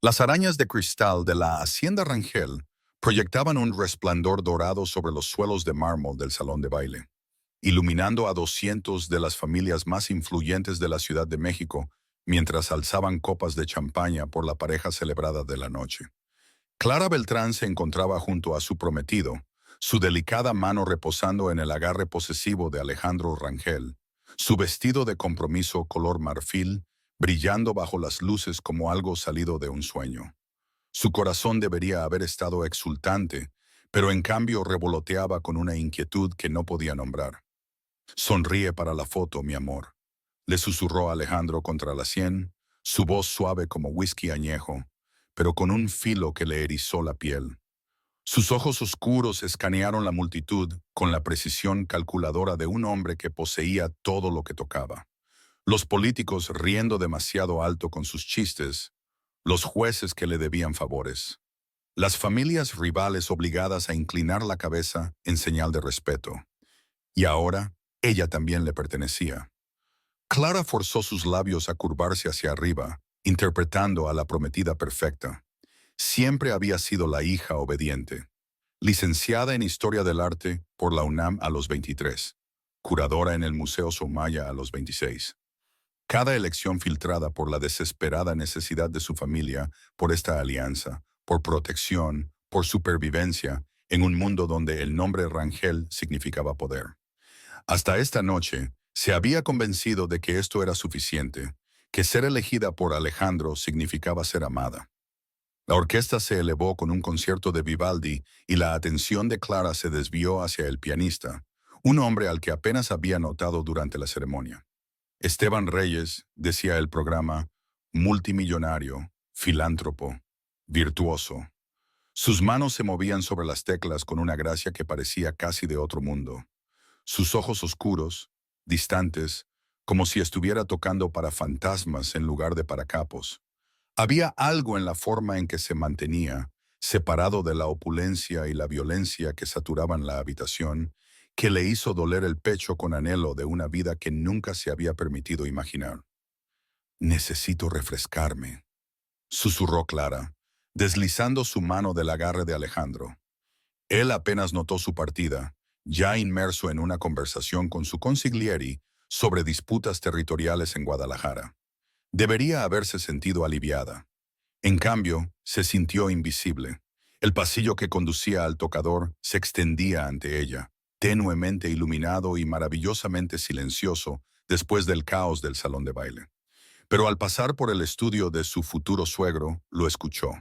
Las arañas de cristal de la Hacienda Rangel proyectaban un resplandor dorado sobre los suelos de mármol del salón de baile, iluminando a 200 de las familias más influyentes de la Ciudad de México mientras alzaban copas de champaña por la pareja celebrada de la noche. Clara Beltrán se encontraba junto a su prometido, su delicada mano reposando en el agarre posesivo de Alejandro Rangel, su vestido de compromiso color marfil brillando bajo las luces como algo salido de un sueño. Su corazón debería haber estado exultante, pero en cambio revoloteaba con una inquietud que no podía nombrar. Sonríe para la foto, mi amor, le susurró Alejandro contra la sien, su voz suave como whisky añejo, pero con un filo que le erizó la piel. Sus ojos oscuros escanearon la multitud con la precisión calculadora de un hombre que poseía todo lo que tocaba. Los políticos riendo demasiado alto con sus chistes, los jueces que le debían favores, las familias rivales obligadas a inclinar la cabeza en señal de respeto. Y ahora, ella también le pertenecía. Clara forzó sus labios a curvarse hacia arriba, interpretando a la prometida perfecta. Siempre había sido la hija obediente. Licenciada en Historia del Arte por la UNAM a los 23. Curadora en el Museo Soumaya a los 26. Cada elección filtrada por la desesperada necesidad de su familia, por esta alianza, por protección, por supervivencia, en un mundo donde el nombre Rangel significaba poder. Hasta esta noche, se había convencido de que esto era suficiente, que ser elegida por Alejandro significaba ser amada. La orquesta se elevó con un concierto de Vivaldi y la atención de Clara se desvió hacia el pianista, un hombre al que apenas había notado durante la ceremonia. Esteban Reyes, decía el programa, multimillonario, filántropo, virtuoso. Sus manos se movían sobre las teclas con una gracia que parecía casi de otro mundo. Sus ojos oscuros, distantes, como si estuviera tocando para fantasmas en lugar de para capos. Había algo en la forma en que se mantenía, separado de la opulencia y la violencia que saturaban la habitación, que le hizo doler el pecho con anhelo de una vida que nunca se había permitido imaginar. «Necesito refrescarme», susurró Clara, deslizando su mano del agarre de Alejandro. Él apenas notó su partida, ya inmerso en una conversación con su consiglieri sobre disputas territoriales en Guadalajara. Debería haberse sentido aliviada. En cambio, se sintió invisible. El pasillo que conducía al tocador se extendía ante ella, tenuemente iluminado y maravillosamente silencioso después del caos del salón de baile. Pero al pasar por el estudio de su futuro suegro, lo escuchó.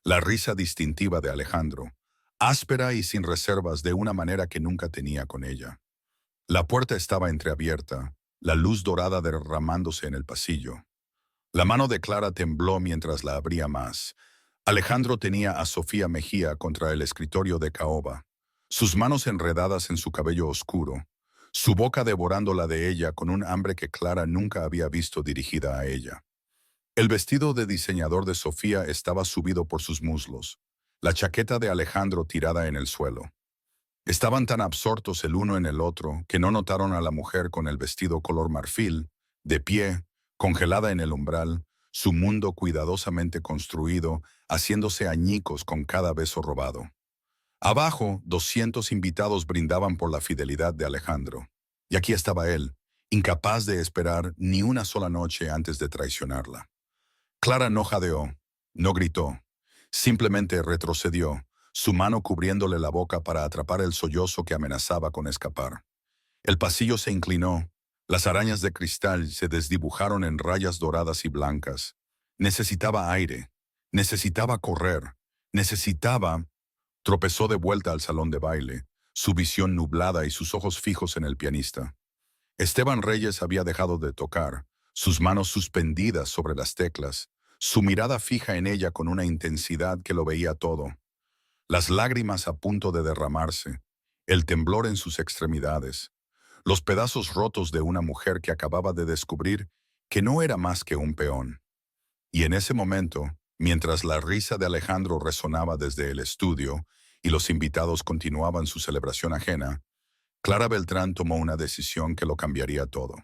La risa distintiva de Alejandro, áspera y sin reservas de una manera que nunca tenía con ella. La puerta estaba entreabierta, la luz dorada derramándose en el pasillo. La mano de Clara tembló mientras la abría más. Alejandro tenía a Sofía Mejía contra el escritorio de caoba, sus manos enredadas en su cabello oscuro, su boca devorando la de ella con un hambre que Clara nunca había visto dirigida a ella. El vestido de diseñador de Sofía estaba subido por sus muslos, la chaqueta de Alejandro tirada en el suelo. Estaban tan absortos el uno en el otro que no notaron a la mujer con el vestido color marfil, de pie, congelada en el umbral, su mundo cuidadosamente construido, haciéndose añicos con cada beso robado. Abajo, 200 invitados brindaban por la fidelidad de Alejandro. Y aquí estaba él, incapaz de esperar ni una sola noche antes de traicionarla. Clara no jadeó, no gritó, simplemente retrocedió, su mano cubriéndole la boca para atrapar el sollozo que amenazaba con escapar. El pasillo se inclinó, las arañas de cristal se desdibujaron en rayas doradas y blancas. Necesitaba aire, necesitaba correr, necesitaba... Tropezó de vuelta al salón de baile, su visión nublada y sus ojos fijos en el pianista. Esteban Reyes había dejado de tocar, sus manos suspendidas sobre las teclas, su mirada fija en ella con una intensidad que lo veía todo. Las lágrimas a punto de derramarse, el temblor en sus extremidades, los pedazos rotos de una mujer que acababa de descubrir que no era más que un peón. Y en ese momento, mientras la risa de Alejandro resonaba desde el estudio y los invitados continuaban su celebración ajena, Clara Beltrán tomó una decisión que lo cambiaría todo.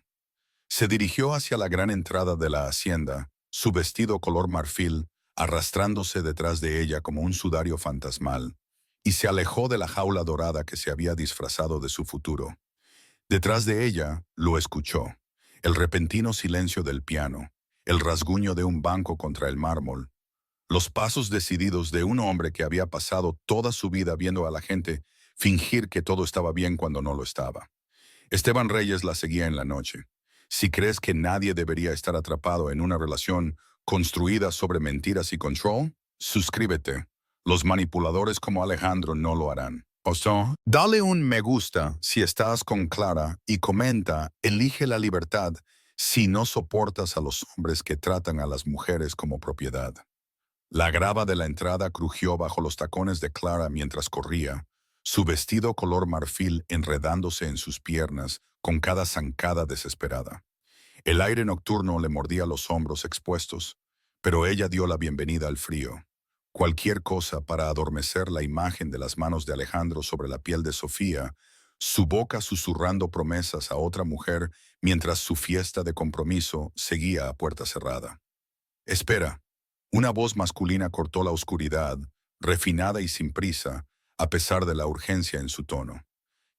Se dirigió hacia la gran entrada de la hacienda, su vestido color marfil, arrastrándose detrás de ella como un sudario fantasmal, y se alejó de la jaula dorada que se había disfrazado de su futuro. Detrás de ella lo escuchó, el repentino silencio del piano, el rasguño de un banco contra el mármol, los pasos decididos de un hombre que había pasado toda su vida viendo a la gente fingir que todo estaba bien cuando no lo estaba. Esteban Reyes la seguía en la noche. Si crees que nadie debería estar atrapado en una relación construida sobre mentiras y control, suscríbete. Los manipuladores como Alejandro no lo harán. O sea, dale un me gusta si estás con Clara y comenta, elige la libertad si no soportas a los hombres que tratan a las mujeres como propiedad. La grava de la entrada crujió bajo los tacones de Clara mientras corría, su vestido color marfil enredándose en sus piernas con cada zancada desesperada. El aire nocturno le mordía los hombros expuestos, pero ella dio la bienvenida al frío. Cualquier cosa para adormecer la imagen de las manos de Alejandro sobre la piel de Sofía, su boca susurrando promesas a otra mujer mientras su fiesta de compromiso seguía a puerta cerrada. Espera. Una voz masculina cortó la oscuridad, refinada y sin prisa, a pesar de la urgencia en su tono.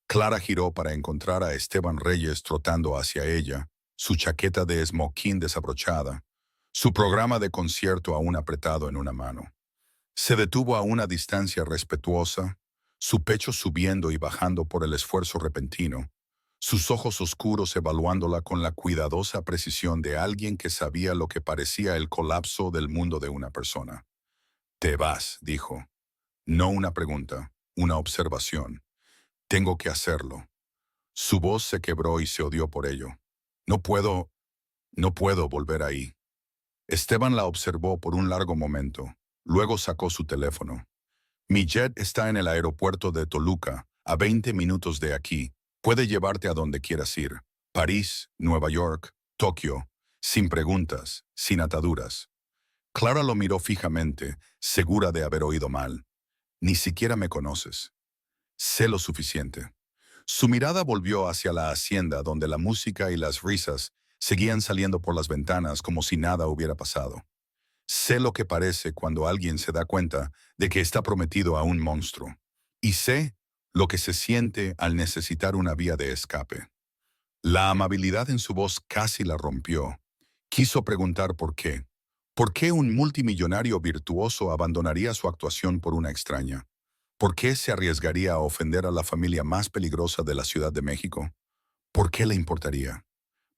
Clara giró para encontrar a Esteban Reyes trotando hacia ella, su chaqueta de smoking desabrochada, su programa de concierto aún apretado en una mano. Se detuvo a una distancia respetuosa, su pecho subiendo y bajando por el esfuerzo repentino, sus ojos oscuros evaluándola con la cuidadosa precisión de alguien que sabía lo que parecía el colapso del mundo de una persona. Te vas, dijo. No una pregunta, una observación. Tengo que hacerlo. Su voz se quebró y se odió por ello. No puedo, no puedo volver ahí. Esteban la observó por un largo momento. Luego sacó su teléfono. Mi jet está en el aeropuerto de Toluca, a 20 minutos de aquí. Puede llevarte a donde quieras ir. París, Nueva York, Tokio, sin preguntas, sin ataduras. Clara lo miró fijamente, segura de haber oído mal. Ni siquiera me conoces. Sé lo suficiente. Su mirada volvió hacia la hacienda donde la música y las risas seguían saliendo por las ventanas como si nada hubiera pasado. Sé lo que parece cuando alguien se da cuenta de que está prometido a un monstruo. Y sé lo que se siente al necesitar una vía de escape. La amabilidad en su voz casi la rompió. Quiso preguntar por qué. ¿Por qué un multimillonario virtuoso abandonaría su actuación por una extraña? ¿Por qué se arriesgaría a ofender a la familia más peligrosa de la Ciudad de México? ¿Por qué le importaría?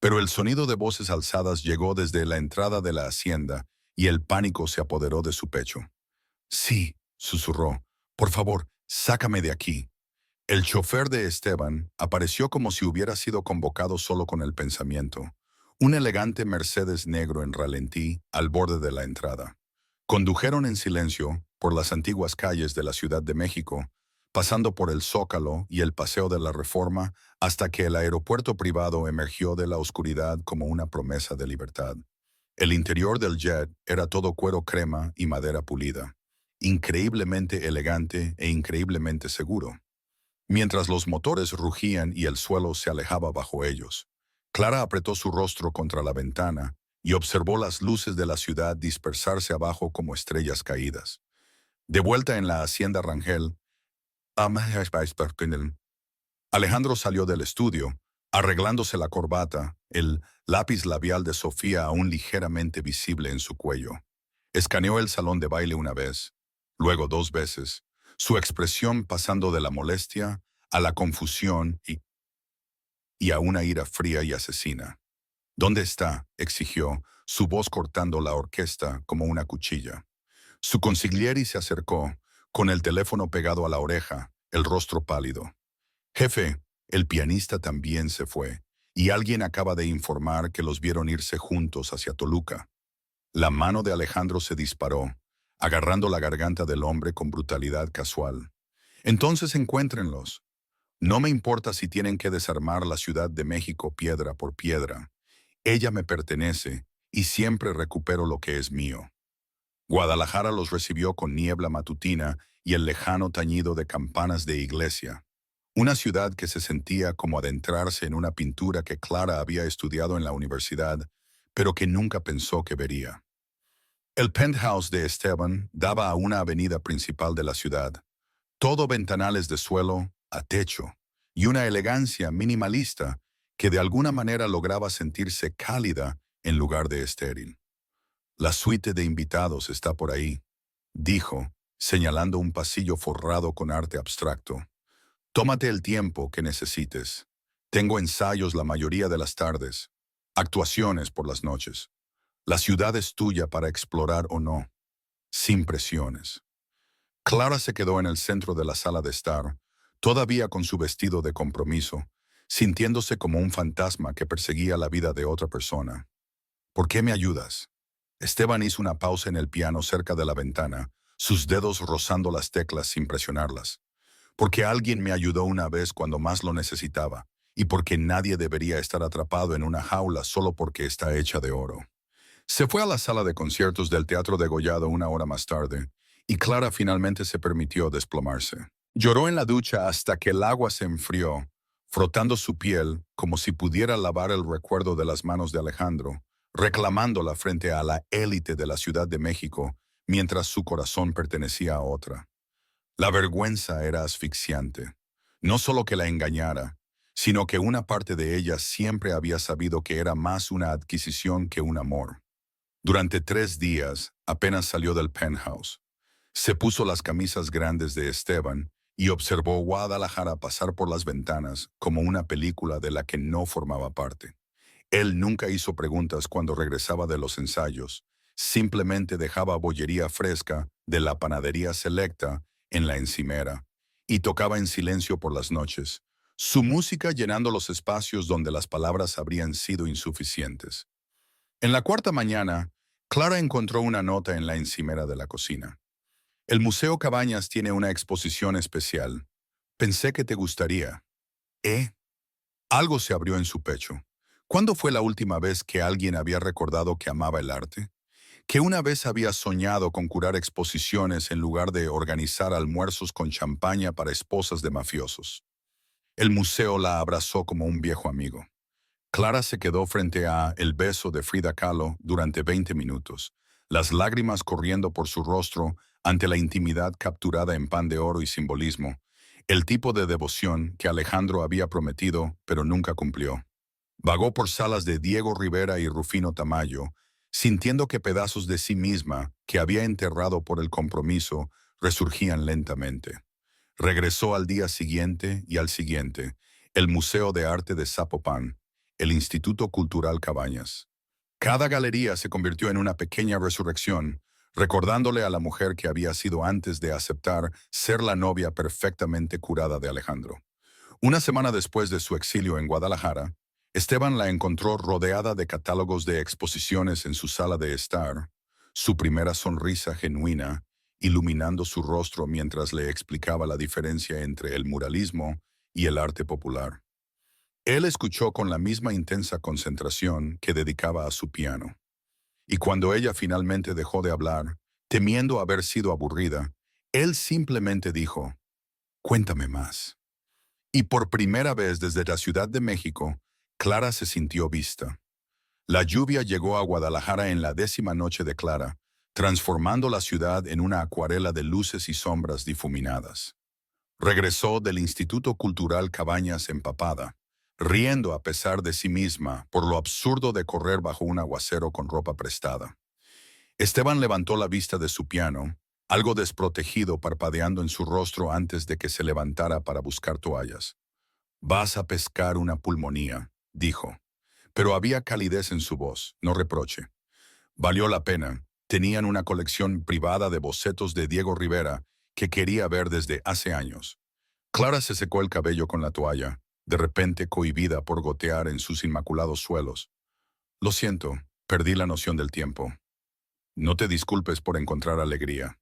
Pero el sonido de voces alzadas llegó desde la entrada de la hacienda y el pánico se apoderó de su pecho. Sí, susurró. Por favor, sácame de aquí. El chofer de Esteban apareció como si hubiera sido convocado solo con el pensamiento. Un elegante Mercedes negro en ralentí al borde de la entrada. Condujeron en silencio por las antiguas calles de la Ciudad de México, pasando por el Zócalo y el Paseo de la Reforma hasta que el aeropuerto privado emergió de la oscuridad como una promesa de libertad. El interior del jet era todo cuero crema y madera pulida, increíblemente elegante e increíblemente seguro. Mientras los motores rugían y el suelo se alejaba bajo ellos, Clara apretó su rostro contra la ventana y observó las luces de la ciudad dispersarse abajo como estrellas caídas. De vuelta en la hacienda Rangel, Alejandro salió del estudio, arreglándose la corbata, el lápiz labial de Sofía aún ligeramente visible en su cuello. Escaneó el salón de baile una vez, luego 2 veces, su expresión pasando de la molestia a la confusión y a una ira fría y asesina. ¿Dónde está?, exigió, su voz cortando la orquesta como una cuchilla. Su consigliere se acercó, con el teléfono pegado a la oreja, el rostro pálido. Jefe, el pianista también se fue, y alguien acaba de informar que los vieron irse juntos hacia Toluca. La mano de Alejandro se disparó, agarrando la garganta del hombre con brutalidad casual. Entonces encuéntrenlos. No me importa si tienen que desarmar la Ciudad de México piedra por piedra. Ella me pertenece y siempre recupero lo que es mío. Guadalajara los recibió con niebla matutina y el lejano tañido de campanas de iglesia. Una ciudad que se sentía como adentrarse en una pintura que Clara había estudiado en la universidad, pero que nunca pensó que vería. El penthouse de Esteban daba a una avenida principal de la ciudad, todo ventanales de suelo a techo y una elegancia minimalista que de alguna manera lograba sentirse cálida en lugar de estéril. La suite de invitados está por ahí, dijo, señalando un pasillo forrado con arte abstracto. Tómate el tiempo que necesites. Tengo ensayos la mayoría de las tardes, actuaciones por las noches. La ciudad es tuya para explorar o no, sin presiones. Clara se quedó en el centro de la sala de estar, todavía con su vestido de compromiso, sintiéndose como un fantasma que perseguía la vida de otra persona. ¿Por qué me ayudas? Esteban hizo una pausa en el piano cerca de la ventana, sus dedos rozando las teclas sin presionarlas. Porque alguien me ayudó una vez cuando más lo necesitaba, y porque nadie debería estar atrapado en una jaula solo porque está hecha de oro. Se fue a la sala de conciertos del Teatro Degollado una hora más tarde, y Clara finalmente se permitió desplomarse. Lloró en la ducha hasta que el agua se enfrió, frotando su piel como si pudiera lavar el recuerdo de las manos de Alejandro, reclamándola frente a la élite de la Ciudad de México, mientras su corazón pertenecía a otra. La vergüenza era asfixiante. No solo que la engañara, sino que una parte de ella siempre había sabido que era más una adquisición que un amor. Durante 3 días, apenas salió del penthouse. Se puso las camisas grandes de Esteban y observó Guadalajara pasar por las ventanas como una película de la que no formaba parte. Él nunca hizo preguntas cuando regresaba de los ensayos, simplemente dejaba bollería fresca de la panadería selecta en la encimera y tocaba en silencio por las noches, su música llenando los espacios donde las palabras habrían sido insuficientes. En la cuarta mañana, Clara encontró una nota en la encimera de la cocina. El Museo Cabañas tiene una exposición especial. Pensé que te gustaría. ¿Eh? Algo se abrió en su pecho. ¿Cuándo fue la última vez que alguien había recordado que amaba el arte? Que una vez había soñado con curar exposiciones en lugar de organizar almuerzos con champaña para esposas de mafiosos. El museo la abrazó como un viejo amigo. Clara se quedó frente a El beso de Frida Kahlo durante 20 minutos, las lágrimas corriendo por su rostro ante la intimidad capturada en pan de oro y simbolismo, el tipo de devoción que Alejandro había prometido pero nunca cumplió. Vagó por salas de Diego Rivera y Rufino Tamayo, sintiendo que pedazos de sí misma, que había enterrado por el compromiso, resurgían lentamente. Regresó al día siguiente y al siguiente, el Museo de Arte de Zapopan, el Instituto Cultural Cabañas. Cada galería se convirtió en una pequeña resurrección, recordándole a la mujer que había sido antes de aceptar ser la novia perfectamente curada de Alejandro. Una semana después de su exilio en Guadalajara, Esteban la encontró rodeada de catálogos de exposiciones en su sala de estar, su primera sonrisa genuina, iluminando su rostro mientras le explicaba la diferencia entre el muralismo y el arte popular. Él escuchó con la misma intensa concentración que dedicaba a su piano. Y cuando ella finalmente dejó de hablar, temiendo haber sido aburrida, él simplemente dijo, «Cuéntame más». Y por primera vez desde la Ciudad de México, Clara se sintió vista. La lluvia llegó a Guadalajara en la 10ª noche de Clara, transformando la ciudad en una acuarela de luces y sombras difuminadas. Regresó del Instituto Cultural Cabañas empapada, riendo a pesar de sí misma por lo absurdo de correr bajo un aguacero con ropa prestada. Esteban levantó la vista de su piano, algo desprotegido parpadeando en su rostro antes de que se levantara para buscar toallas. «Vas a pescar una pulmonía», dijo, pero había calidez en su voz, no reproche. Valió la pena. Tenían una colección privada de bocetos de Diego Rivera que quería ver desde hace años. Clara se secó el cabello con la toalla, de repente cohibida por gotear en sus inmaculados suelos. «Lo siento, perdí la noción del tiempo». «No te disculpes por encontrar alegría».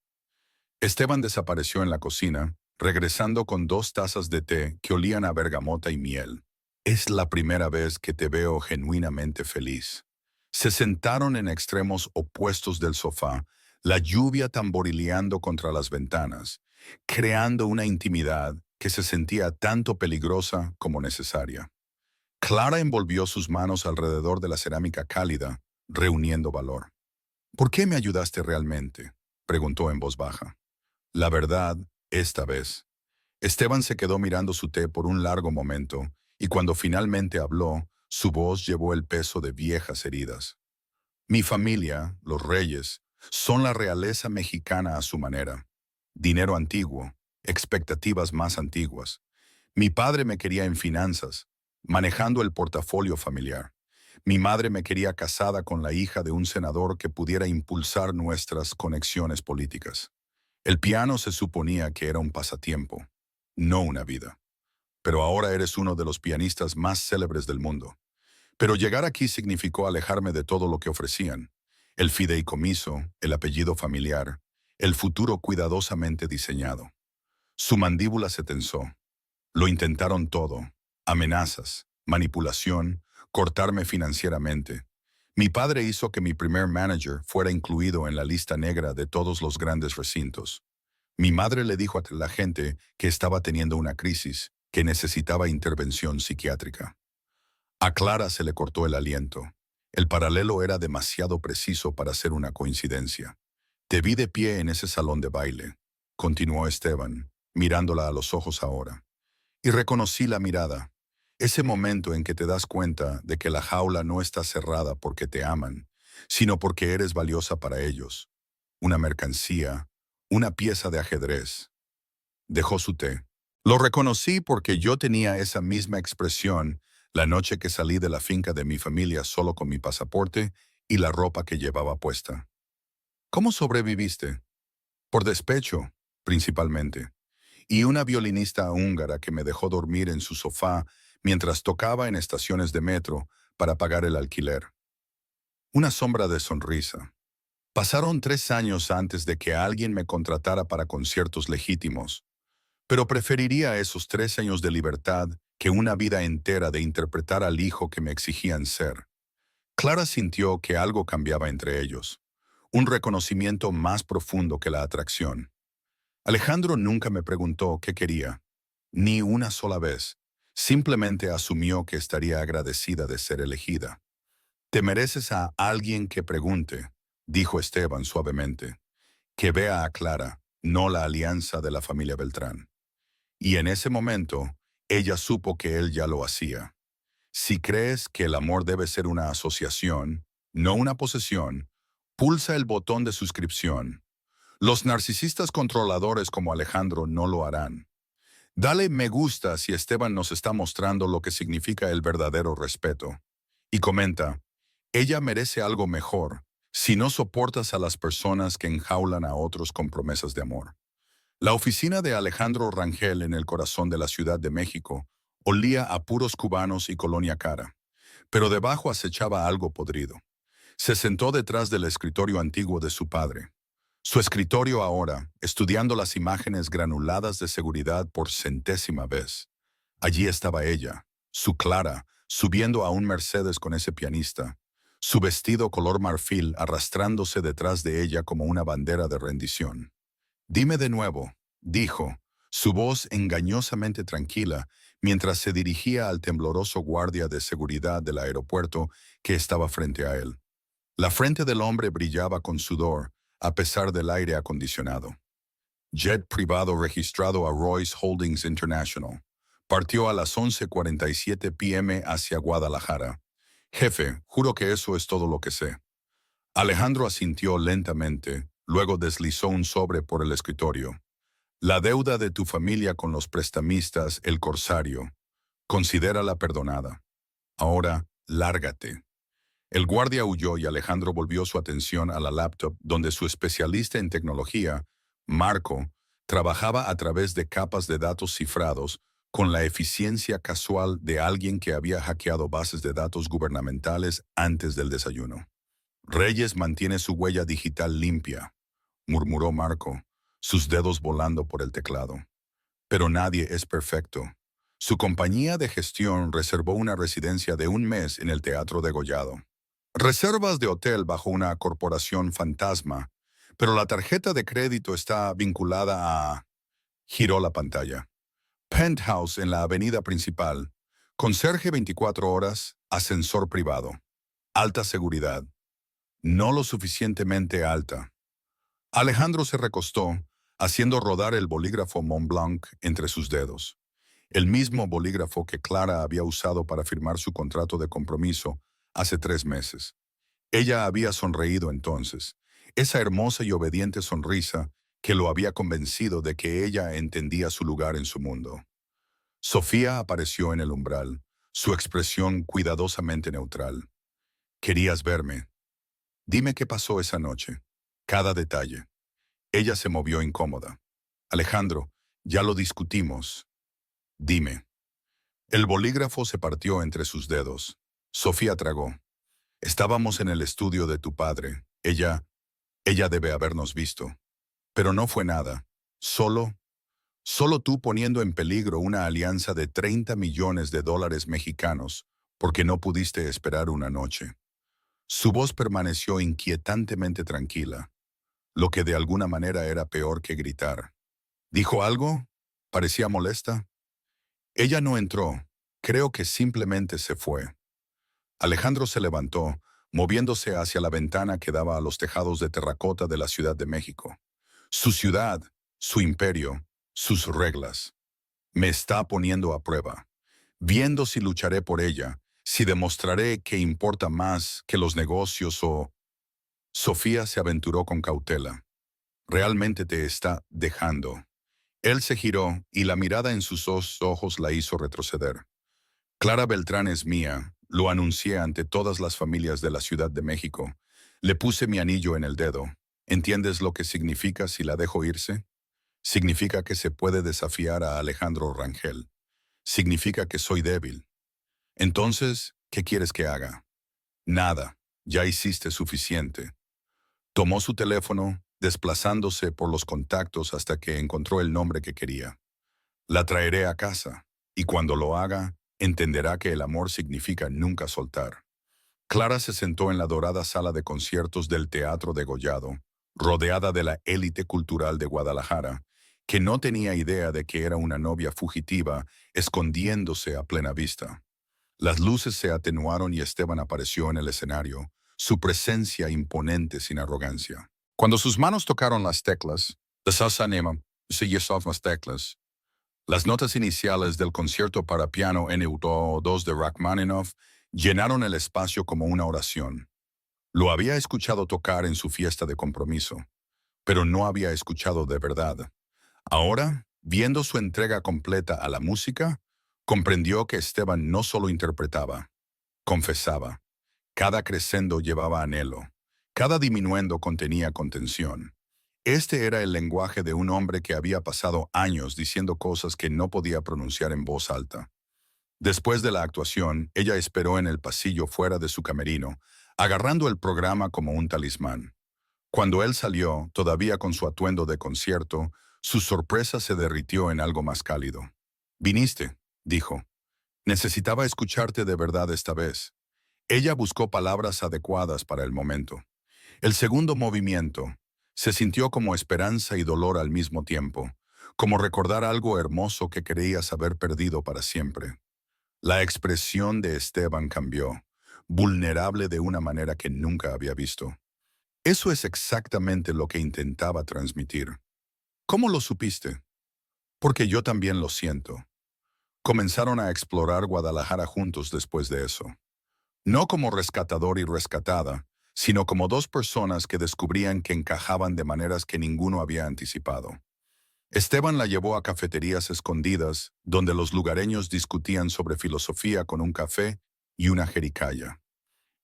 Esteban desapareció en la cocina, regresando con 2 tazas de té que olían a bergamota y miel. «Es la primera vez que te veo genuinamente feliz». Se sentaron en extremos opuestos del sofá, la lluvia tamborileando contra las ventanas, creando una intimidad que se sentía tanto peligrosa como necesaria. Clara envolvió sus manos alrededor de la cerámica cálida, reuniendo valor. ¿Por qué me ayudaste realmente?, preguntó en voz baja. La verdad, esta vez. Esteban se quedó mirando su té por un largo momento, y cuando finalmente habló, su voz llevó el peso de viejas heridas. Mi familia, los reyes, son la realeza mexicana a su manera. Dinero antiguo, expectativas más antiguas. Mi padre me quería en finanzas, manejando el portafolio familiar. Mi madre me quería casada con la hija de un senador que pudiera impulsar nuestras conexiones políticas. El piano se suponía que era un pasatiempo, no una vida. Pero ahora eres uno de los pianistas más célebres del mundo. Pero llegar aquí significó alejarme de todo lo que ofrecían. El fideicomiso, el apellido familiar, el futuro cuidadosamente diseñado. Su mandíbula se tensó. Lo intentaron todo. Amenazas, manipulación, cortarme financieramente. Mi padre hizo que mi primer manager fuera incluido en la lista negra de todos los grandes recintos. Mi madre le dijo a la gente que estaba teniendo una crisis, que necesitaba intervención psiquiátrica. A Clara se le cortó el aliento. El paralelo era demasiado preciso para ser una coincidencia. Te vi de pie en ese salón de baile, continuó Esteban, mirándola a los ojos ahora. Y reconocí la mirada, ese momento en que te das cuenta de que la jaula no está cerrada porque te aman, sino porque eres valiosa para ellos. Una mercancía, una pieza de ajedrez. Dejó su té. Lo reconocí porque yo tenía esa misma expresión la noche que salí de la finca de mi familia solo con mi pasaporte y la ropa que llevaba puesta. ¿Cómo sobreviviste? Por despecho, principalmente. Y una violinista húngara que me dejó dormir en su sofá mientras tocaba en estaciones de metro para pagar el alquiler. Una sombra de sonrisa. Pasaron 3 años antes de que alguien me contratara para conciertos legítimos, pero preferiría esos 3 años de libertad que una vida entera de interpretar al hijo que me exigían ser. Clara sintió que algo cambiaba entre ellos, un reconocimiento más profundo que la atracción. Alejandro nunca me preguntó qué quería, ni una sola vez. Simplemente asumió que estaría agradecida de ser elegida. Te mereces a alguien que pregunte, dijo Esteban suavemente, que vea a Clara, no la alianza de la familia Beltrán. Y en ese momento, ella supo que él ya lo hacía. Si crees que el amor debe ser una asociación, no una posesión, pulsa el botón de suscripción. Los narcisistas controladores como Alejandro no lo harán. Dale me gusta si Esteban nos está mostrando lo que significa el verdadero respeto. Y comenta, ella merece algo mejor si no soportas a las personas que enjaulan a otros con promesas de amor. La oficina de Alejandro Rangel en el corazón de la Ciudad de México olía a puros cubanos y colonia cara, pero debajo acechaba algo podrido. Se sentó detrás del escritorio antiguo de su padre. Su escritorio ahora, estudiando las imágenes granuladas de seguridad por centésima vez. Allí estaba ella, su Clara, subiendo a un Mercedes con ese pianista, su vestido color marfil arrastrándose detrás de ella como una bandera de rendición. Dime de nuevo, dijo, su voz engañosamente tranquila, mientras se dirigía al tembloroso guardia de seguridad del aeropuerto que estaba frente a él. La frente del hombre brillaba con sudor, a pesar del aire acondicionado. Jet privado registrado a Royce Holdings International. Partió a las 11:47 p.m. hacia Guadalajara. Jefe, juro que eso es todo lo que sé. Alejandro asintió lentamente, luego deslizó un sobre por el escritorio. La deuda de tu familia con los prestamistas, el Corsario. Considérala perdonada. Ahora, lárgate. El guardia huyó y Alejandro volvió su atención a la laptop donde su especialista en tecnología, Marco, trabajaba a través de capas de datos cifrados con la eficiencia casual de alguien que había hackeado bases de datos gubernamentales antes del desayuno. Reyes mantiene su huella digital limpia, murmuró Marco, sus dedos volando por el teclado. Pero nadie es perfecto. Su compañía de gestión reservó una residencia de 1 mes en el Teatro Degollado. Reservas de hotel bajo una corporación fantasma, pero la tarjeta de crédito está vinculada a... Giró la pantalla. Penthouse en la avenida principal. Conserje 24 horas, ascensor privado. Alta seguridad. no lo suficientemente alta. Alejandro se recostó, haciendo rodar el bolígrafo Montblanc entre sus dedos. El mismo bolígrafo que Clara había usado para firmar su contrato de compromiso hace 3 meses. Ella había sonreído entonces, esa hermosa y obediente sonrisa que lo había convencido de que ella entendía su lugar en su mundo. Sofía apareció en el umbral, su expresión cuidadosamente neutral. «¿Querías verme? Dime qué pasó esa noche. Cada detalle». Ella se movió incómoda. «Alejandro, ya lo discutimos. Dime». El bolígrafo se partió entre sus dedos. Sofía tragó. «Estábamos en el estudio de tu padre. Ella debe habernos visto. Pero no fue nada. Solo tú poniendo en peligro una alianza de 30 millones de dólares mexicanos porque no pudiste esperar una noche». Su voz permaneció inquietantemente tranquila, lo que de alguna manera era peor que gritar. ¿Dijo algo? ¿Parecía molesta? Ella no entró. Creo que simplemente se fue. Alejandro se levantó, moviéndose hacia la ventana que daba a los tejados de terracota de la Ciudad de México. Su ciudad, su imperio, sus reglas. Me está poniendo a prueba, viendo si lucharé por ella, si demostraré que importa más que los negocios o... Sofía se aventuró con cautela. Realmente te está dejando. Él se giró y la mirada en sus ojos la hizo retroceder. Clara Beltrán es mía, lo anuncié ante todas las familias de la Ciudad de México. Le puse mi anillo en el dedo. ¿Entiendes lo que significa si la dejo irse? Significa que se puede desafiar a Alejandro Rangel. Significa que soy débil. Entonces, ¿qué quieres que haga? Nada, ya hiciste suficiente. Tomó su teléfono, desplazándose por los contactos hasta que encontró el nombre que quería. La traeré a casa, y cuando lo haga, entenderá que el amor significa nunca soltar. Clara se sentó en la dorada sala de conciertos del Teatro Degollado, rodeada de la élite cultural de Guadalajara, que no tenía idea de que era una novia fugitiva escondiéndose a plena vista. Las luces se atenuaron y Esteban apareció en el escenario, su presencia imponente sin arrogancia. Cuando sus manos tocaron las teclas, la salsa anima, las teclas, las notas iniciales del concierto para piano NU2 de Rachmaninoff llenaron el espacio como una oración. Lo había escuchado tocar en su fiesta de compromiso, pero no había escuchado de verdad. Ahora, viendo su entrega completa a la música, comprendió que Esteban no solo interpretaba, confesaba. Cada crescendo llevaba anhelo, cada diminuendo contenía contención. Este era el lenguaje de un hombre que había pasado años diciendo cosas que no podía pronunciar en voz alta. Después de la actuación, ella esperó en el pasillo fuera de su camerino, agarrando el programa como un talismán. Cuando él salió, todavía con su atuendo de concierto, su sorpresa se derritió en algo más cálido. «Viniste», dijo. «Necesitaba escucharte de verdad esta vez». Ella buscó palabras adecuadas para el momento. El segundo movimiento se sintió como esperanza y dolor al mismo tiempo, como recordar algo hermoso que creías haber perdido para siempre. La expresión de Esteban cambió, vulnerable de una manera que nunca había visto. Eso es exactamente lo que intentaba transmitir. ¿Cómo lo supiste? Porque yo también lo siento. Comenzaron a explorar Guadalajara juntos después de eso. No como rescatador y rescatada, sino como dos personas que descubrían que encajaban de maneras que ninguno había anticipado. Esteban la llevó a cafeterías escondidas, donde los lugareños discutían sobre filosofía con un café y una jericaya.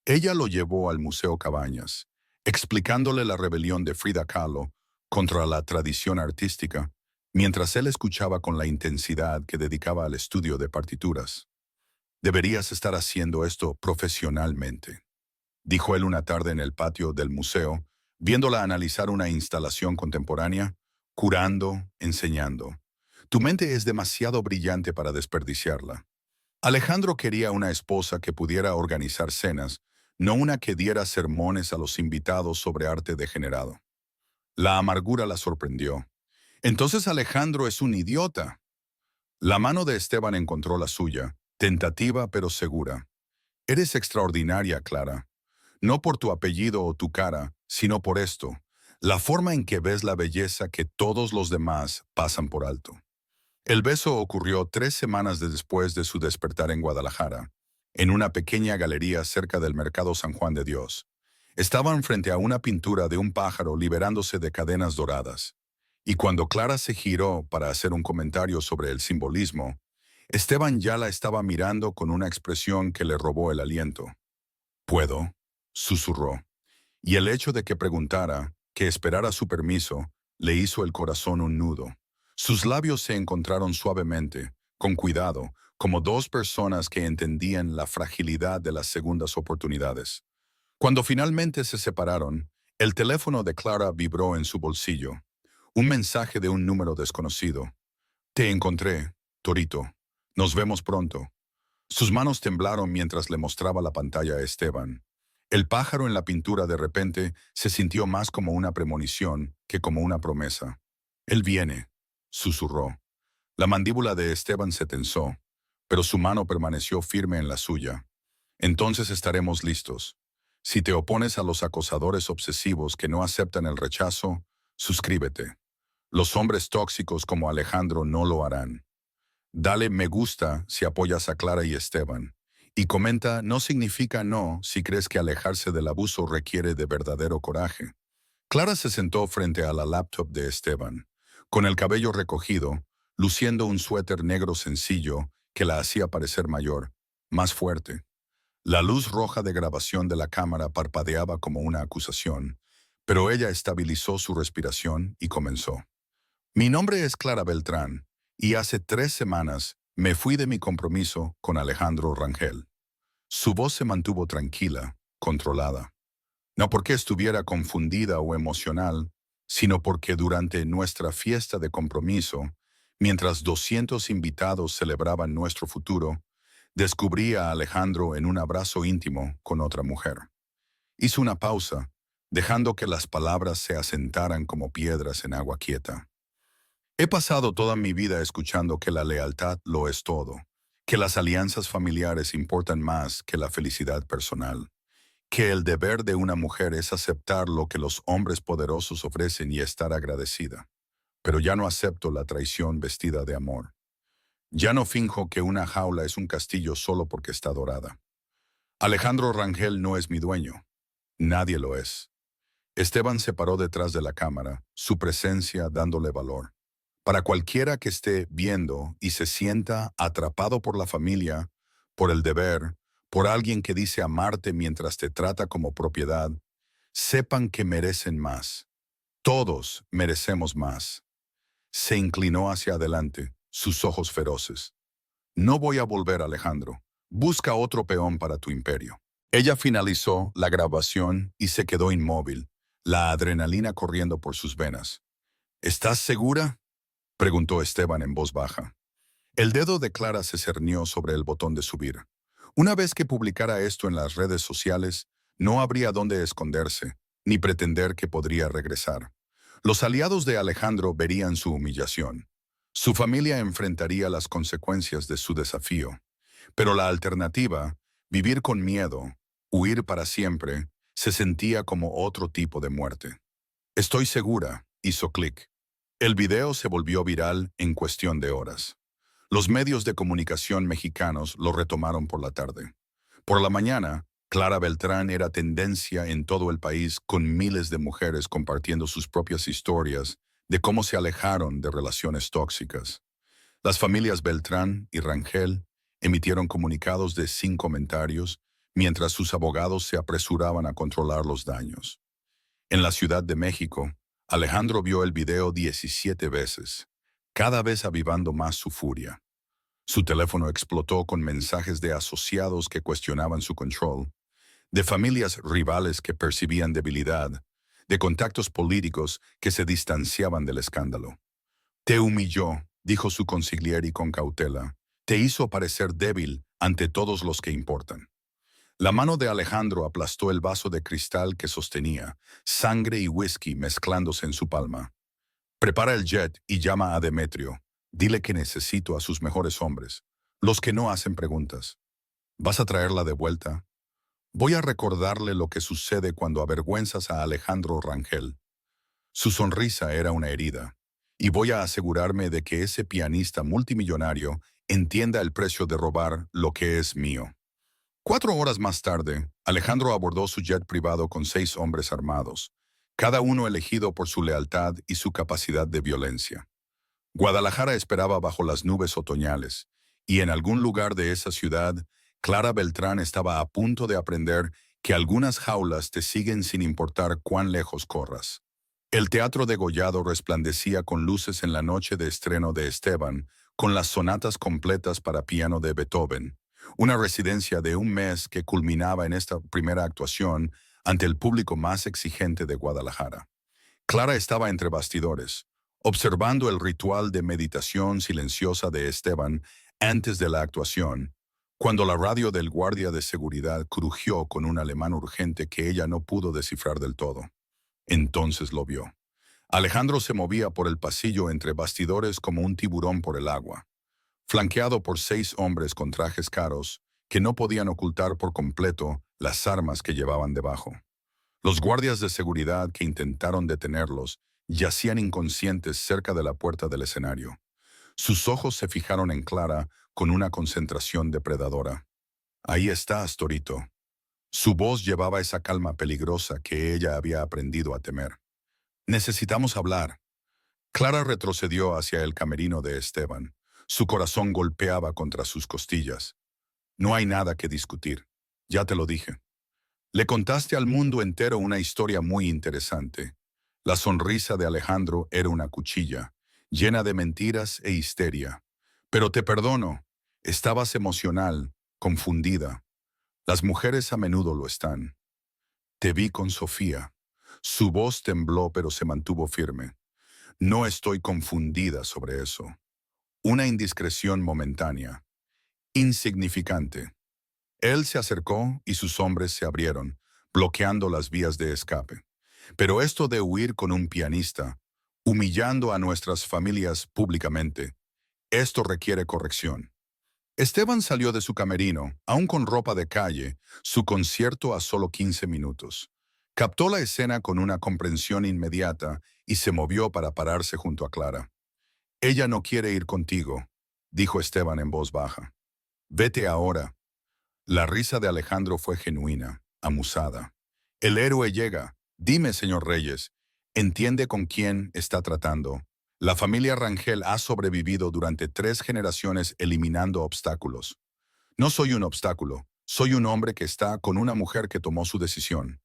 Ella lo llevó al Museo Cabañas, explicándole la rebelión de Frida Kahlo contra la tradición artística, mientras él escuchaba con la intensidad que dedicaba al estudio de partituras. «Deberías estar haciendo esto profesionalmente», dijo él una tarde en el patio del museo, viéndola analizar una instalación contemporánea, curando, enseñando. «Tu mente es demasiado brillante para desperdiciarla». Alejandro quería una esposa que pudiera organizar cenas, no una que diera sermones a los invitados sobre arte degenerado. La amargura la sorprendió. «Entonces Alejandro es un idiota». La mano de Esteban encontró la suya, tentativa pero segura. «Eres extraordinaria, Clara. No por tu apellido o tu cara, sino por esto, la forma en que ves la belleza que todos los demás pasan por alto. El beso ocurrió 3 semanas después de su despertar en Guadalajara, en una pequeña galería cerca del Mercado San Juan de Dios. Estaban frente a una pintura de un pájaro liberándose de cadenas doradas. Y cuando Clara se giró para hacer un comentario sobre el simbolismo, Esteban ya la estaba mirando con una expresión que le robó el aliento. «¿Puedo?», susurró. Y el hecho de que preguntara, que esperara su permiso, le hizo el corazón un nudo. Sus labios se encontraron suavemente, con cuidado, como dos personas que entendían la fragilidad de las segundas oportunidades. Cuando finalmente se separaron, el teléfono de Clara vibró en su bolsillo. Un mensaje de un número desconocido. «Te encontré, Torito. Nos vemos pronto». Sus manos temblaron mientras le mostraba la pantalla a Esteban. El pájaro en la pintura de repente se sintió más como una premonición que como una promesa. «Él viene», susurró. La mandíbula de Esteban se tensó, pero su mano permaneció firme en la suya. «Entonces estaremos listos. Si te opones a los acosadores obsesivos que no aceptan el rechazo, suscríbete. Los hombres tóxicos como Alejandro no lo harán. Dale me gusta si apoyas a Clara y Esteban. Y comenta no significa no si crees que alejarse del abuso requiere de verdadero coraje». Clara se sentó frente a la laptop de Esteban, con el cabello recogido, luciendo un suéter negro sencillo que la hacía parecer mayor, más fuerte. La luz roja de grabación de la cámara parpadeaba como una acusación, pero ella estabilizó su respiración y comenzó. «Mi nombre es Clara Beltrán, y hace 3 semanas me fui de mi compromiso con Alejandro Rangel». Su voz se mantuvo tranquila, controlada. No porque estuviera confundida o emocional, sino porque durante nuestra fiesta de compromiso, mientras 200 invitados celebraban nuestro futuro, descubrí a Alejandro en un abrazo íntimo con otra mujer. Hizo una pausa, dejando que las palabras se asentaran como piedras en agua quieta. «He pasado toda mi vida escuchando que la lealtad lo es todo, que las alianzas familiares importan más que la felicidad personal, que el deber de una mujer es aceptar lo que los hombres poderosos ofrecen y estar agradecida. Pero ya no acepto la traición vestida de amor. Ya no finjo que una jaula es un castillo solo porque está dorada. Alejandro Rangel no es mi dueño. Nadie lo es». Esteban se paró detrás de la cámara, su presencia dándole valor. Para cualquiera que esté viendo y se sienta atrapado por la familia, por el deber, por alguien que dice amarte mientras te trata como propiedad, sepan que merecen más. Todos merecemos más. Se inclinó hacia adelante, sus ojos feroces. «No voy a volver, Alejandro. Busca otro peón para tu imperio». Ella finalizó la grabación y se quedó inmóvil, la adrenalina corriendo por sus venas. «¿Estás segura?», preguntó Esteban en voz baja. El dedo de Clara se cernió sobre el botón de subir. Una vez que publicara esto en las redes sociales, no habría dónde esconderse, ni pretender que podría regresar. Los aliados de Alejandro verían su humillación. Su familia enfrentaría las consecuencias de su desafío. Pero la alternativa, vivir con miedo, huir para siempre, se sentía como otro tipo de muerte. «Estoy segura», hizo clic. El video se volvió viral en cuestión de horas. Los medios de comunicación mexicanos lo retomaron por la tarde. Por la mañana, Clara Beltrán era tendencia en todo el país con miles de mujeres compartiendo sus propias historias de cómo se alejaron de relaciones tóxicas. Las familias Beltrán y Rangel emitieron comunicados de sin comentarios mientras sus abogados se apresuraban a controlar los daños. En la Ciudad de México, Alejandro vio el video 17 veces, cada vez avivando más su furia. Su teléfono explotó con mensajes de asociados que cuestionaban su control, de familias rivales que percibían debilidad, de contactos políticos que se distanciaban del escándalo. «Te humilló», dijo su consigliere con cautela. «Te hizo parecer débil ante todos los que importan». La mano de Alejandro aplastó el vaso de cristal que sostenía, sangre y whisky mezclándose en su palma. «Prepara el jet y llama a Demetrio. Dile que necesito a sus mejores hombres, los que no hacen preguntas». «¿Vas a traerla de vuelta?». Voy a recordarle lo que sucede cuando avergüenzas a Alejandro Rangel. Su sonrisa era una herida. Y voy a asegurarme de que ese pianista multimillonario entienda el precio de robar lo que es mío. 4 horas más tarde, Alejandro abordó su jet privado con 6 hombres armados, cada uno elegido por su lealtad y su capacidad de violencia. Guadalajara esperaba bajo las nubes otoñales, y en algún lugar de esa ciudad, Clara Beltrán estaba a punto de aprender que algunas jaulas te siguen sin importar cuán lejos corras. El teatro degollado resplandecía con luces en la noche de estreno de Esteban, con las sonatas completas para piano de Beethoven, una residencia de un mes que culminaba en esta primera actuación ante el público más exigente de Guadalajara. Clara estaba entre bastidores, observando el ritual de meditación silenciosa de Esteban antes de la actuación, cuando la radio del guardia de seguridad crujió con un alemán urgente que ella no pudo descifrar del todo. Entonces lo vio. Alejandro se movía por el pasillo entre bastidores como un tiburón por el agua, flanqueado por 6 hombres con trajes caros que no podían ocultar por completo las armas que llevaban debajo. Los guardias de seguridad que intentaron detenerlos yacían inconscientes cerca de la puerta del escenario. Sus ojos se fijaron en Clara con una concentración depredadora. Ahí estás, Torito. Su voz llevaba esa calma peligrosa que ella había aprendido a temer. Necesitamos hablar. Clara retrocedió hacia el camerino de Esteban. Su corazón golpeaba contra sus costillas. No hay nada que discutir. Ya te lo dije. Le contaste al mundo entero una historia muy interesante. La sonrisa de Alejandro era una cuchilla, llena de mentiras e histeria. Pero te perdono. Estabas emocional, confundida. Las mujeres a menudo lo están. Te vi con Sofía. Su voz tembló pero se mantuvo firme. No estoy confundida sobre eso. Una indiscreción momentánea. Insignificante. Él se acercó y sus hombres se abrieron, bloqueando las vías de escape. Pero esto de huir con un pianista, humillando a nuestras familias públicamente, esto requiere corrección. Esteban salió de su camerino, aún con ropa de calle, su concierto a solo 15 minutos. Captó la escena con una comprensión inmediata y se movió para pararse junto a Clara. Ella no quiere ir contigo, dijo Esteban en voz baja. Vete ahora. La risa de Alejandro fue genuina, amusada. El héroe llega. Dime, señor Reyes, ¿entiende con quién está tratando? La familia Rangel ha sobrevivido durante 3 generaciones eliminando obstáculos. No soy un obstáculo, soy un hombre que está con una mujer que tomó su decisión.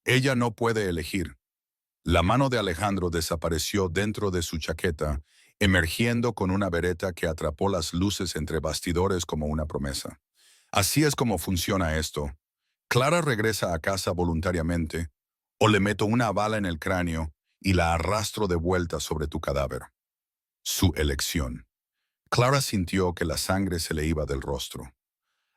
Ella no puede elegir. La mano de Alejandro desapareció dentro de su chaqueta, emergiendo con una bereta que atrapó las luces entre bastidores como una promesa. Así es como funciona esto. Clara regresa a casa voluntariamente, o le meto una bala en el cráneo y la arrastro de vuelta sobre tu cadáver. Su elección. Clara sintió que la sangre se le iba del rostro.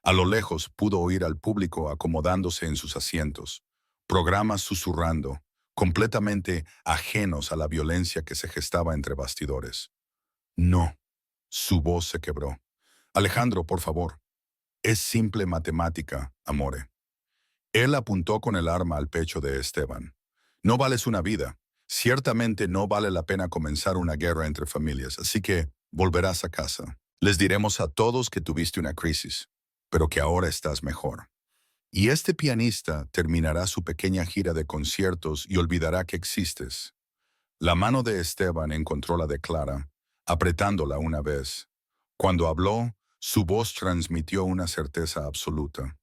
A lo lejos pudo oír al público acomodándose en sus asientos, programas susurrando, completamente ajenos a la violencia que se gestaba entre bastidores. No. Su voz se quebró. Alejandro, por favor. Es simple matemática, amore. Él apuntó con el arma al pecho de Esteban. No vales una vida. Ciertamente no vale la pena comenzar una guerra entre familias, así que volverás a casa. Les diremos a todos que tuviste una crisis, pero que ahora estás mejor. Y este pianista terminará su pequeña gira de conciertos y olvidará que existes. La mano de Esteban encontró la de Clara, apretándola una vez. Cuando habló, su voz transmitió una certeza absoluta.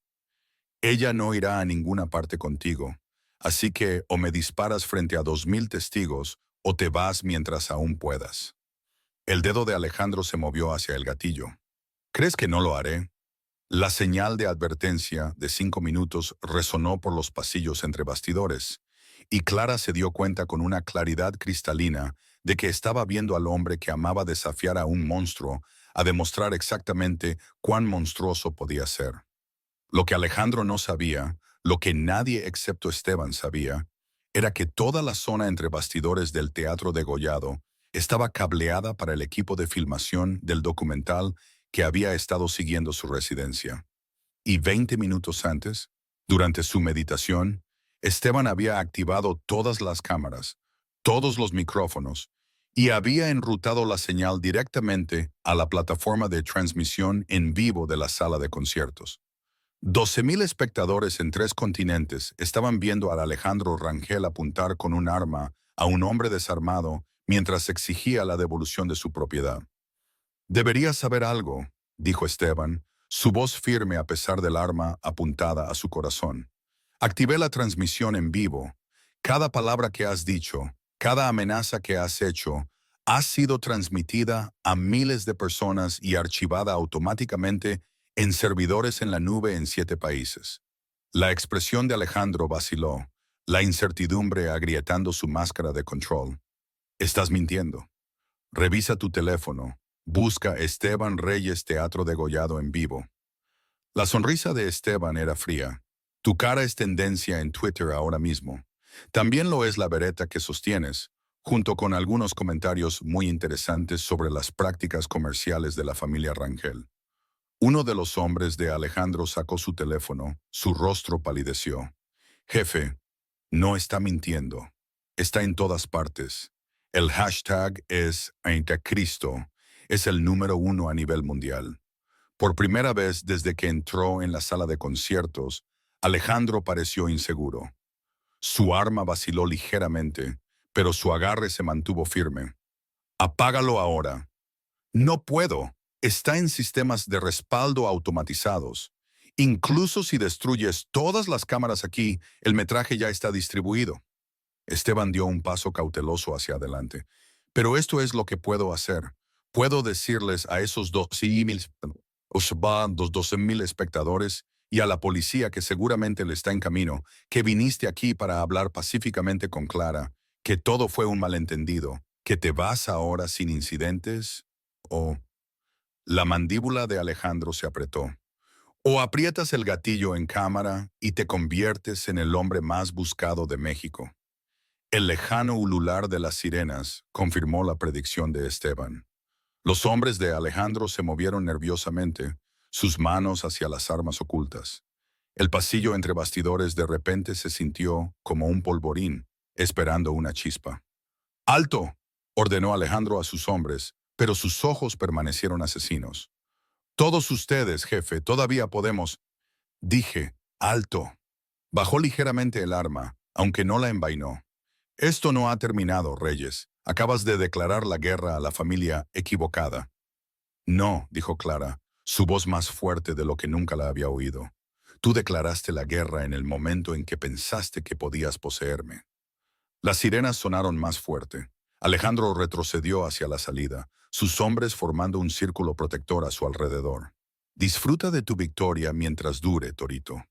Ella no irá a ninguna parte contigo, así que o me disparas frente a 2000 testigos o te vas mientras aún puedas. El dedo de Alejandro se movió hacia el gatillo. ¿Crees que no lo haré? La señal de advertencia de 5 minutos resonó por los pasillos entre bastidores, y Clara se dio cuenta con una claridad cristalina de que estaba viendo al hombre que amaba desafiar a un monstruo a demostrar exactamente cuán monstruoso podía ser. Lo que Alejandro no sabía, lo que nadie excepto Esteban sabía, era que toda la zona entre bastidores del Teatro Degollado estaba cableada para el equipo de filmación del documental que había estado siguiendo su residencia. Y 20 minutos antes, Durante su meditación, Esteban había activado todas las cámaras, todos los micrófonos, y había enrutado la señal directamente a la plataforma de transmisión en vivo de la sala de conciertos. 12,000 espectadores en 3 continentes estaban viendo a Alejandro Rangel apuntar con un arma a un hombre desarmado mientras exigía la devolución de su propiedad. «Deberías saber algo», dijo Esteban, su voz firme a pesar del arma apuntada a su corazón. «Activé la transmisión en vivo. Cada palabra que has dicho, cada amenaza que has hecho, ha sido transmitida a miles de personas y archivada automáticamente en servidores en la nube en 7 países». La expresión de Alejandro vaciló, la incertidumbre agrietando su máscara de control. «Estás mintiendo. Revisa tu teléfono. Busca Esteban Reyes Teatro Degollado en vivo». La sonrisa de Esteban era fría. «Tu cara es tendencia en Twitter ahora mismo. También lo es la bereta que sostienes, junto con algunos comentarios muy interesantes sobre las prácticas comerciales de la familia Rangel». Uno de los hombres de Alejandro sacó su teléfono, su rostro palideció. «Jefe, no está mintiendo. Está en todas partes. El hashtag es Anticristo. Es el número 1 a nivel mundial». Por primera vez desde que entró en la sala de conciertos, Alejandro pareció inseguro. Su arma vaciló ligeramente, pero su agarre se mantuvo firme. «Apágalo ahora». «No puedo. Está en sistemas de respaldo automatizados. Incluso si destruyes todas las cámaras aquí, el metraje ya está distribuido». Esteban dio un paso cauteloso hacia adelante. «Pero esto es lo que puedo hacer. Puedo decirles a esos 12,000 espectadores y a la policía que seguramente le está en camino, que viniste aquí para hablar pacíficamente con Clara, que todo fue un malentendido, que te vas ahora sin incidentes, o...». La mandíbula de Alejandro se apretó. «O aprietas el gatillo en cámara y te conviertes en el hombre más buscado de México». El lejano ulular de las sirenas confirmó la predicción de Esteban. Los hombres de Alejandro se movieron nerviosamente, sus manos hacia las armas ocultas. El pasillo entre bastidores de repente se sintió como un polvorín, esperando una chispa. «¡Alto!», ordenó Alejandro a sus hombres, pero sus ojos permanecieron asesinos. «Todos ustedes, jefe, todavía podemos». «Dije, alto». Bajó ligeramente el arma, aunque no la envainó. «Esto no ha terminado, Reyes. Acabas de declarar la guerra a la familia equivocada». «No», dijo Clara, su voz más fuerte de lo que nunca la había oído. «Tú declaraste la guerra en el momento en que pensaste que podías poseerme». Las sirenas sonaron más fuerte. Alejandro retrocedió hacia la salida, sus hombres formando un círculo protector a su alrededor. «Disfruta de tu victoria mientras dure, Torito.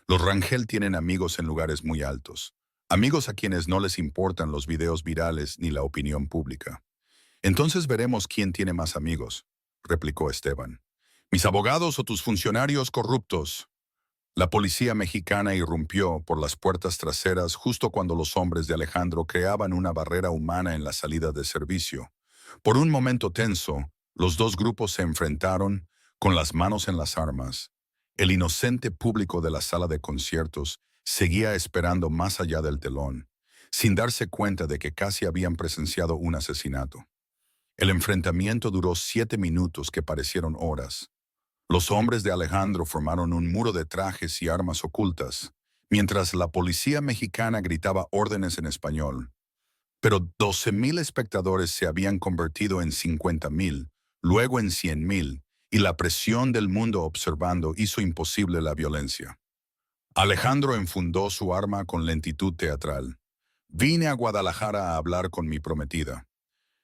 Los Rangel tienen amigos en lugares muy altos. Amigos a quienes no les importan los videos virales ni la opinión pública». «Entonces veremos quién tiene más amigos», replicó Esteban. «¿Mis abogados o tus funcionarios corruptos?». La policía mexicana irrumpió por las puertas traseras justo cuando los hombres de Alejandro creaban una barrera humana en la salida de servicio. Por un momento tenso, los dos grupos se enfrentaron, con las manos en las armas. El inocente público de la sala de conciertos seguía esperando más allá del telón, sin darse cuenta de que casi habían presenciado un asesinato. El enfrentamiento duró 7 minutos que parecieron horas. Los hombres de Alejandro formaron un muro de trajes y armas ocultas, mientras la policía mexicana gritaba órdenes en español. Pero 12,000 espectadores se habían convertido en 50,000, luego en 100,000, y la presión del mundo observando hizo imposible la violencia. Alejandro enfundó su arma con lentitud teatral. «Vine a Guadalajara a hablar con mi prometida.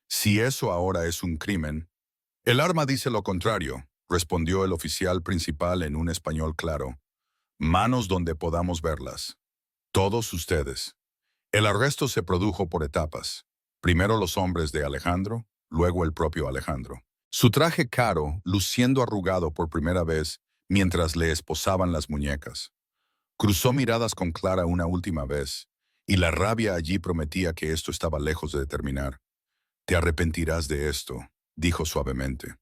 Si eso ahora es un crimen...». «El arma dice lo contrario», respondió el oficial principal en un español claro. «Manos donde podamos verlas. Todos ustedes». El arresto se produjo por etapas. Primero los hombres de Alejandro, luego el propio Alejandro. Su traje caro, luciendo arrugado por primera vez, mientras le esposaban las muñecas. Cruzó miradas con Clara una última vez, y la rabia allí prometía que esto estaba lejos de terminar. «Te arrepentirás de esto», dijo suavemente.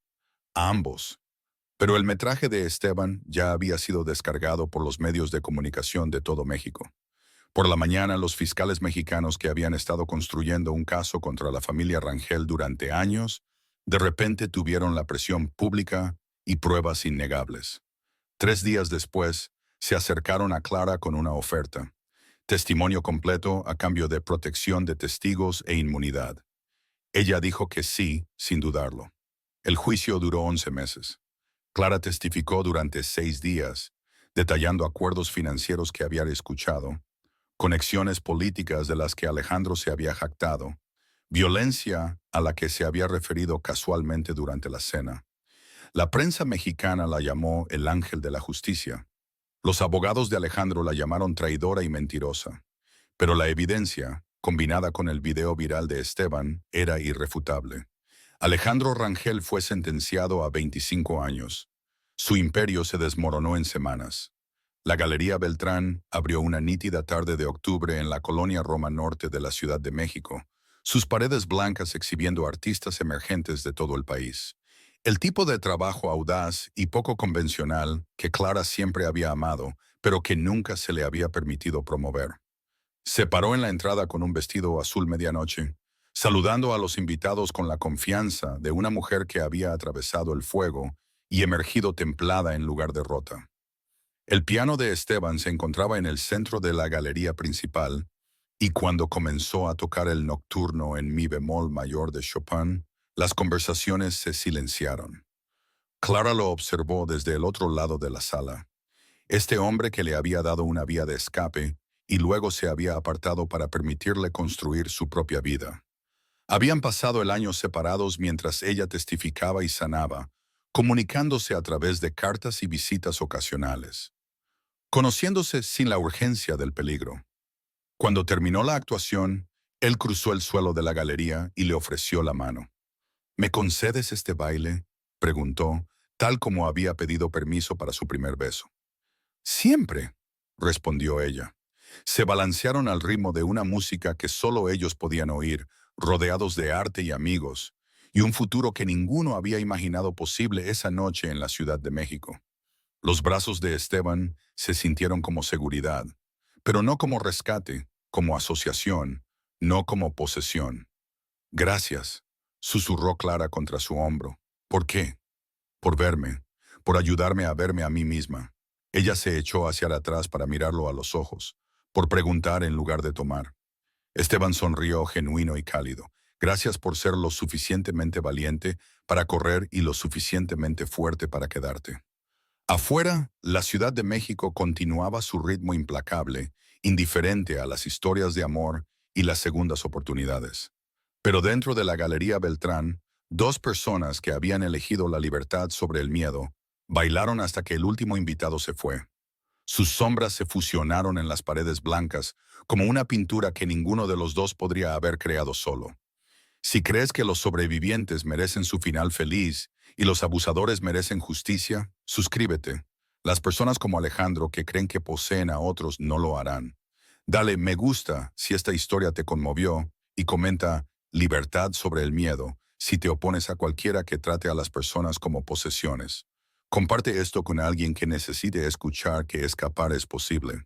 «Ambos». Pero el metraje de Esteban ya había sido descargado por los medios de comunicación de todo México. Por la mañana, los fiscales mexicanos que habían estado construyendo un caso contra la familia Rangel durante años, de repente tuvieron la presión pública y pruebas innegables. 3 días después, se acercaron a Clara con una oferta: testimonio completo a cambio de protección de testigos e inmunidad. Ella dijo que sí, sin dudarlo. El juicio duró 11 meses. Clara testificó durante 6 días, detallando acuerdos financieros que había escuchado, conexiones políticas de las que Alejandro se había jactado, violencia a la que se había referido casualmente durante la cena. La prensa mexicana la llamó el ángel de la justicia. Los abogados de Alejandro la llamaron traidora y mentirosa. Pero la evidencia, combinada con el video viral de Esteban, era irrefutable. Alejandro Rangel fue sentenciado a 25 años. Su imperio se desmoronó en semanas. La Galería Beltrán abrió una nítida tarde de octubre en la colonia Roma Norte de la Ciudad de México, sus paredes blancas exhibiendo artistas emergentes de todo el país. El tipo de trabajo audaz y poco convencional que Clara siempre había amado, pero que nunca se le había permitido promover. Se paró en la entrada con un vestido azul medianoche, saludando a los invitados con la confianza de una mujer que había atravesado el fuego y emergido templada en lugar de rota. El piano de Esteban se encontraba en el centro de la galería principal, y cuando comenzó a tocar el nocturno en mi bemol mayor de Chopin, las conversaciones se silenciaron. Clara lo observó desde el otro lado de la sala. Este hombre que le había dado una vía de escape y luego se había apartado para permitirle construir su propia vida. Habían pasado el año separados mientras ella testificaba y sanaba, comunicándose a través de cartas y visitas ocasionales, conociéndose sin la urgencia del peligro. Cuando terminó la actuación, él cruzó el suelo de la galería y le ofreció la mano. ¿Me concedes este baile?, preguntó, tal como había pedido permiso para su primer beso. Siempre, respondió ella. Se balancearon al ritmo de una música que solo ellos podían oír, rodeados de arte y amigos, y un futuro que ninguno había imaginado posible esa noche en la Ciudad de México. Los brazos de Esteban se sintieron como seguridad, pero no como rescate, como asociación, no como posesión. Gracias, susurró Clara contra su hombro. ¿Por qué? Por verme, por ayudarme a verme a mí misma. Ella se echó hacia atrás para mirarlo a los ojos, por preguntar en lugar de tomar. Esteban sonrió genuino y cálido. Gracias por ser lo suficientemente valiente para correr y lo suficientemente fuerte para quedarte. Afuera, la Ciudad de México continuaba su ritmo implacable, indiferente a las historias de amor y las segundas oportunidades. Pero dentro de la Galería Beltrán, dos personas que habían elegido la libertad sobre el miedo, bailaron hasta que el último invitado se fue. Sus sombras se fusionaron en las paredes blancas, como una pintura que ninguno de los dos podría haber creado solo. Si crees que los sobrevivientes merecen su final feliz y los abusadores merecen justicia, suscríbete. Las personas como Alejandro que creen que poseen a otros no lo harán. Dale me gusta si esta historia te conmovió y comenta libertad sobre el miedo si te opones a cualquiera que trate a las personas como posesiones. Comparte esto con alguien que necesite escuchar que escapar es posible.